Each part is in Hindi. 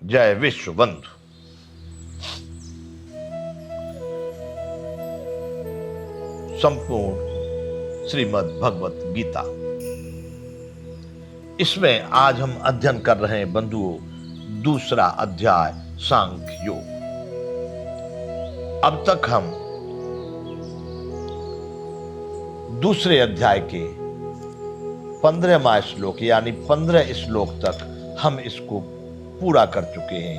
जय विश्व बंधु। संपूर्ण श्रीमद् भगवत गीता, इसमें आज हम अध्ययन कर रहे हैं बंधुओं, दूसरा अध्याय सांख्य योग। अब तक हम दूसरे अध्याय के 15वां श्लोक यानी 15 श्लोक तक हम इसको पूरा कर चुके हैं।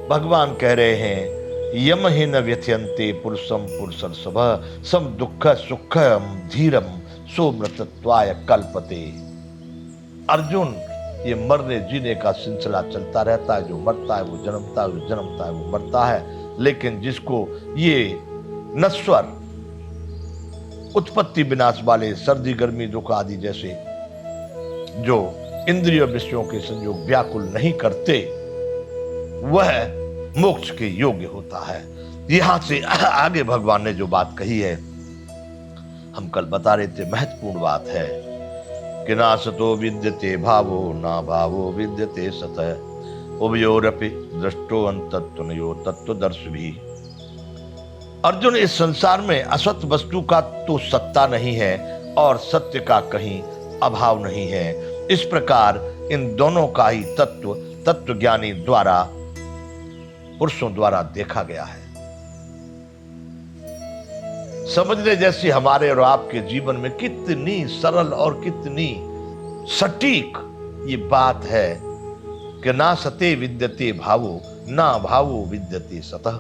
भगवान कह रहे हैं, यम ही न व्यथयन्ते पुरुषम पुरुषर्षभ सम दुःख सुखम धीरम सोमृतत्वाय कल्पते। अर्जुन, ये मरने जीने का सिलसिला चलता रहता है। जो मरता है वो जन्मता है, वो जन्मता है वो मरता है। लेकिन जिसको ये नश्वर उत्पत्ति विनाश वाले सर्दी गर्मी दुख आदि जैसे जो इंद्रिय विषयों के संयोग व्याकुल नहीं करते, वह मोक्ष के योग्य होता है। यहां से आगे भगवान ने जो बात कही है, हम कल बता रहे थे, महत्वपूर्ण बात है कि ना सतो विद्यते भावो ना भावो विद्यते सतः उभयोरपि दृष्टो अंतत्वनयो तत्वदर्शी। अर्जुन, इस संसार में असत वस्तु का तो सत्ता नहीं है और सत्य का कहीं अभाव नहीं है। इस प्रकार इन दोनों का ही तत्वज्ञानी द्वारा, पुरुषों द्वारा देखा गया है। समझने जैसी हमारे और आपके जीवन में कितनी सरल और कितनी सटीक ये बात है कि ना सते विद्यते भावो ना भावो विद्यते सतः।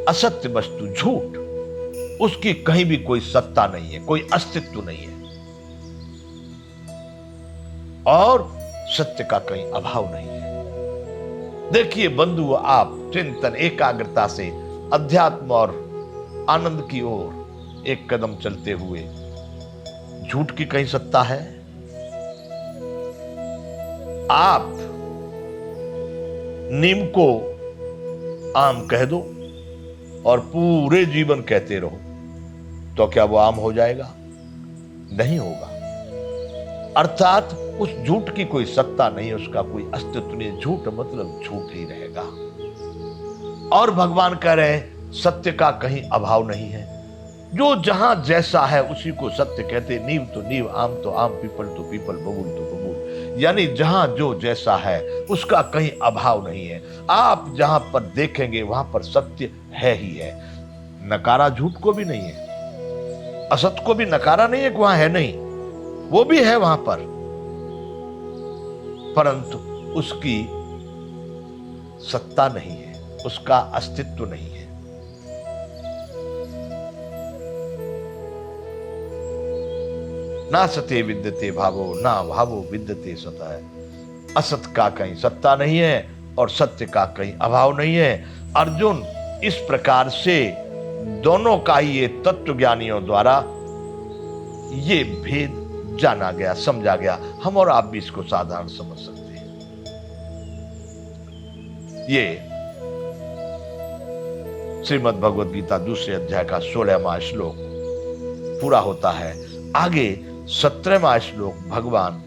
असत्य वस्तु, झूठ, उसकी कहीं भी कोई सत्ता नहीं है, कोई अस्तित्व नहीं है और सत्य का कहीं अभाव नहीं है। देखिए बंधु, आप चिंतन एकाग्रता से अध्यात्म और आनंद की ओर एक कदम चलते हुए, झूठ की कहीं सत्ता है? आप नीम को आम कह दो और पूरे जीवन कहते रहो, तो क्या वो आम हो जाएगा? नहीं होगा। अर्थात उस झूठ की कोई सत्ता नहीं, उसका कोई अस्तित्व नहीं। झूठ मतलब झूठ ही रहेगा। और भगवान कह रहे हैं, सत्य का कहीं अभाव नहीं है। जो जहां जैसा है उसी को सत्य कहते। नीव तो नीव, आम तो आम, पीपल तो पीपल, बबूल तो बबूल। यानी जहां जो जैसा है उसका कहीं अभाव नहीं है। आप जहां पर देखेंगे वहां पर सत्य है ही है। नकारा झूठ को भी नहीं है, असत को भी नकारा नहीं है कि वहां है नहीं, वो भी है वहां पर, परंतु उसकी सत्ता नहीं है, उसका अस्तित्व नहीं है। ना सते विद्यते भावो ना भावो विद्यते सतः। असत का कहीं सत्ता नहीं है और सत्य का कहीं अभाव नहीं है। अर्जुन, इस प्रकार से दोनों का ही ये तत्वज्ञानियों द्वारा ये भेद जाना गया, समझा गया। हम और आप भी इसको साधारण समझ सकते हैं। ये श्रीमद् भगवद गीता दूसरे अध्याय का 16वां श्लोक पूरा होता है। आगे 17वां श्लोक भगवान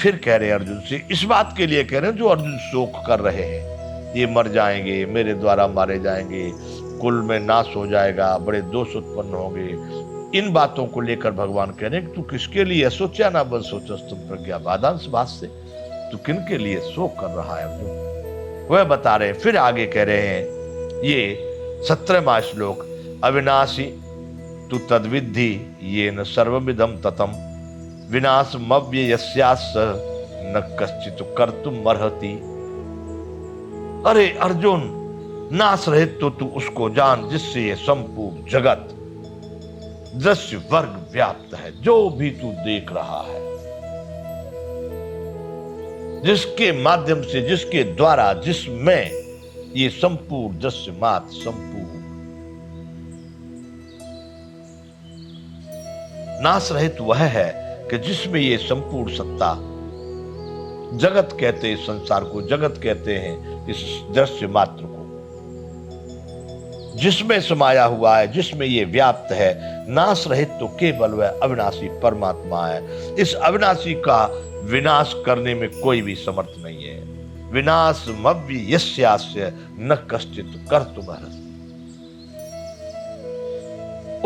फिर कह रहे हैं अर्जुन से, इस बात के लिए कह रहे हैं जो अर्जुन शोक कर रहे हैं। ये मर जाएंगे, मेरे द्वारा मारे जाएंगे, कुल में नाश हो जाएगा, बड़े दोष उत्पन्न होंगे। इन बातों को लेकर भगवान कह रहे हैं कि तू किसके लिए सोचा ना बन सोचस तुम प्रज्ञा बादांश भाष से, तू किन के लिए शोक कर रहा है अर्जुन? वह बता रहे हैं। फिर आगे कह रहे हैं, ये 17वां श्लोक, अविनाशी तु तद्विद्धि येन सर्वमिदं ततम विनाशमव्ययस्यास्य न कश्चित् कर्तुम् अर्हति। अरे अर्जुन, नाश रहित तो तू उसको जान जिससे ये संपूर्ण जगत दृश्य वर्ग व्याप्त है। जो भी तू देख रहा है, जिसके माध्यम से, जिसके द्वारा, जिसमें ये संपूर्ण दृश्य मात्र संपूर्ण नाश रहित वह है कि जिसमें ये संपूर्ण सत्ता, जगत कहते हैं संसार को, जगत कहते हैं इस दृश्य मात्र को, जिसमें समाया हुआ है, जिसमें ये व्याप्त है, नाश रहित तो केवल वह अविनाशी परमात्मा है। इस अविनाशी का विनाश करने में कोई भी समर्थ नहीं है। विनाशमव्य यस्यास्य न कश्चित कर्तुमर्हति।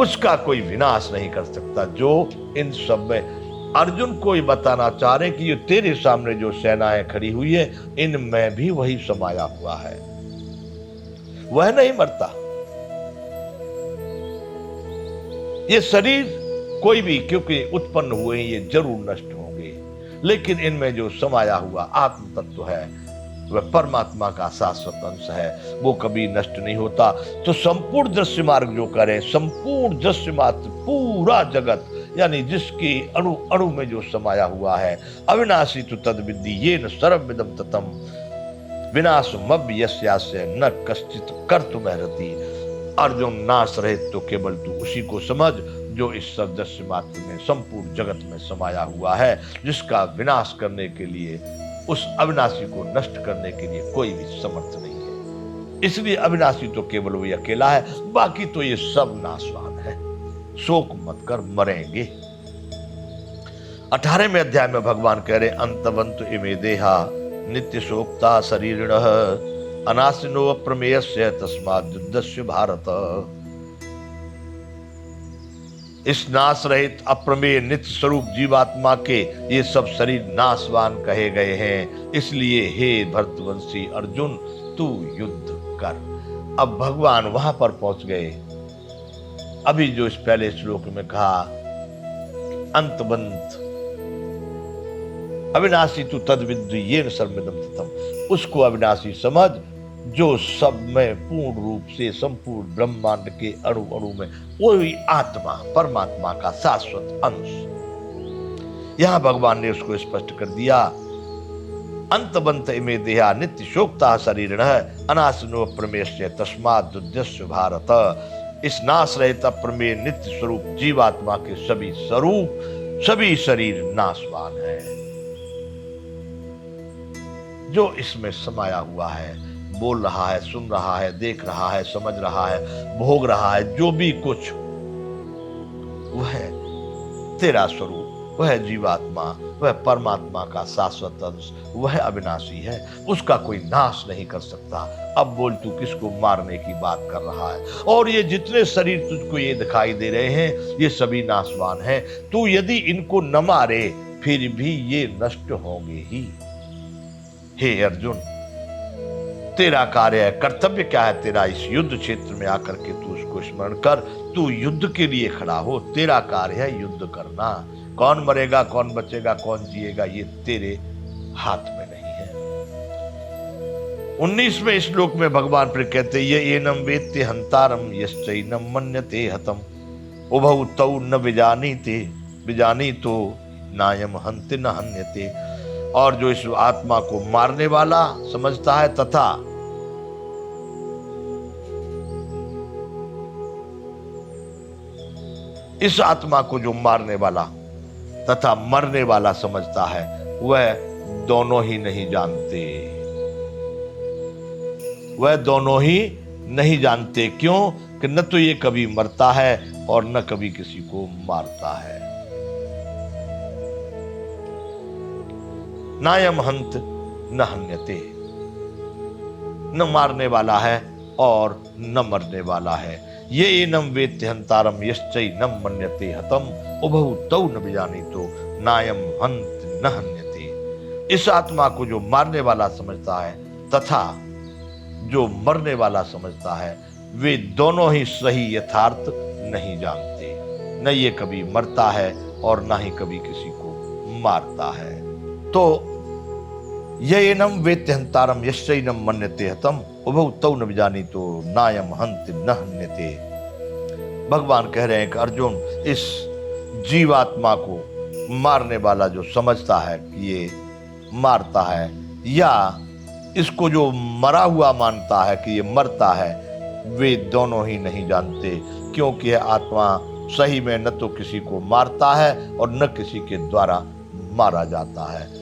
उसका कोई विनाश नहीं कर सकता। जो इन सब में अर्जुन को ये बताना चाह रहे कि ये तेरे सामने जो सेनाएं खड़ी हुई है, इनमें भी वही समाया हुआ है, वह नहीं मरता। ये शरीर कोई भी क्योंकि उत्पन्न हुए ये जरूर नष्ट होंगे, लेकिन इनमें जो समाया हुआ आत्म तत्व है वह परमात्मा का शाश्वत अंश है, वो कभी नष्ट नहीं होता। तो संपूर्ण दृश्य मार्ग जो करें, संपूर्ण दृश्य मात्र पूरा जगत, यानी जिसकी अणु अणु में जो समाया हुआ है, अविनाशी तो तद विद्धि येन सर्वमिदं ततम् विनाशमव्य यस्यास्य न कश्चित् कर्तुमर्हति। अर्जुन, नाश रहित तो केवल तू उसी को समझ जो इस सब दृश्य मात्र में, संपूर्ण जगत में समाया हुआ है, जिसका विनाश करने के लिए, उस अविनाशी को नष्ट करने के लिए कोई भी समर्थ नहीं है। इसलिए अविनाशी तो केवल वही अकेला है, बाकी तो ये सब नाशवान है। शोक मत कर, मरेंगे। 18वें अध्याय में भगवान कह रहे, अंतवंतु इमे देहा नित्य शोक्ता शरीरिणः अनाशिनो अप्रमेयस्य तस्माद् युद्धस्य भारत। इस नाश रहित अप्रमेय नित्य स्वरूप जीवात्मा के ये सब शरीर नाशवान कहे गए हैं। इसलिए हे भरतवंशी अर्जुन, तू युद्ध कर। अब भगवान वहां पर पहुंच गए। अभी जो इस पहले श्लोक में कहा अंतवंत अविनाशी तू तद्विद्धि येन सर्वमिदं ततम्, उसको अविनाशी समझ जो सब में पूर्ण रूप से संपूर्ण ब्रह्मांड के अणु अणु में वही आत्मा, परमात्मा का शाश्वत अंश। यहां भगवान ने उसको स्पष्ट कर दिया, अंतबंत इमे देहा नित्य शोक्ता शरीरिणः अनाशिनो प्रमेयस्य तस्माद् युद्धस्य भारत। इस नाश रहित अप्रमेय नित्य स्वरूप जीवात्मा के सभी स्वरूप, सभी शरीर नाशवान है। जो इसमें समाया हुआ है, बोल रहा है, सुन रहा है, देख रहा है, समझ रहा है, भोग रहा है, जो भी कुछ, वह तेरा स्वरूप, वह जीवात्मा, वह परमात्मा का शाश्वत अंश, वह अविनाशी है, उसका कोई नाश नहीं कर सकता। अब बोल तू किसको मारने की बात कर रहा है? और ये जितने शरीर तुझको ये दिखाई दे रहे हैं, ये सभी नाशवान हैं। तू यदि इनको न मारे फिर भी ये नष्ट होंगे ही। हे अर्जुन, तेरा कार्य है, कर्तव्य क्या है तेरा? इस युद्ध क्षेत्र में आकर के तू उसको स्मरण कर। तू युद्ध के लिए खड़ा हो, तेरा कार्य है युद्ध करना। कौन मरेगा, कौन बचेगा, कौन जिएगा, ये तेरे हाथ में नहीं है। 19वें श्लोक में भगवान फिर कहते, ये एनम वेत्ते हंतारम यश्चैनम मन्यते हतम उभौ तौ न विजानीते विजानीतो नायम हन्ति न हन्यते। और जो इस आत्मा को मारने वाला समझता है तथा इस आत्मा को जो मारने वाला तथा मरने वाला समझता है, वह दोनों ही नहीं जानते। वह दोनों ही नहीं जानते। क्यों? कि न तो ये कभी मरता है और न कभी किसी को मारता है। नायम हंत न हन्यते, न मारने वाला है और न मरने वाला है। ये एनम वेत्ते हंतारम यश्चैनम मन्यते हतम उभौ तौ न विजानीतो नायम हन्त न हन्यते। इस आत्मा को जो मारने वाला समझता है तथा जो मरने वाला समझता है, वे दोनों ही सही यथार्थ नहीं जानते। न ये कभी मरता है और न ही कभी किसी को मारता है। तो येनम वेत्ते हंतारम यश्चैनम मन्यते हतम उभौ तौ न विजानीतो नायम हन्ति न हन्यते। भगवान कह रहे हैं कि अर्जुन, इस जीवात्मा को मारने वाला जो समझता है कि ये मारता है, या इसको जो मरा हुआ मानता है कि ये मरता है, वे दोनों ही नहीं जानते। क्योंकि यह आत्मा सही में न तो किसी को मारता है और न किसी के द्वारा मारा जाता है।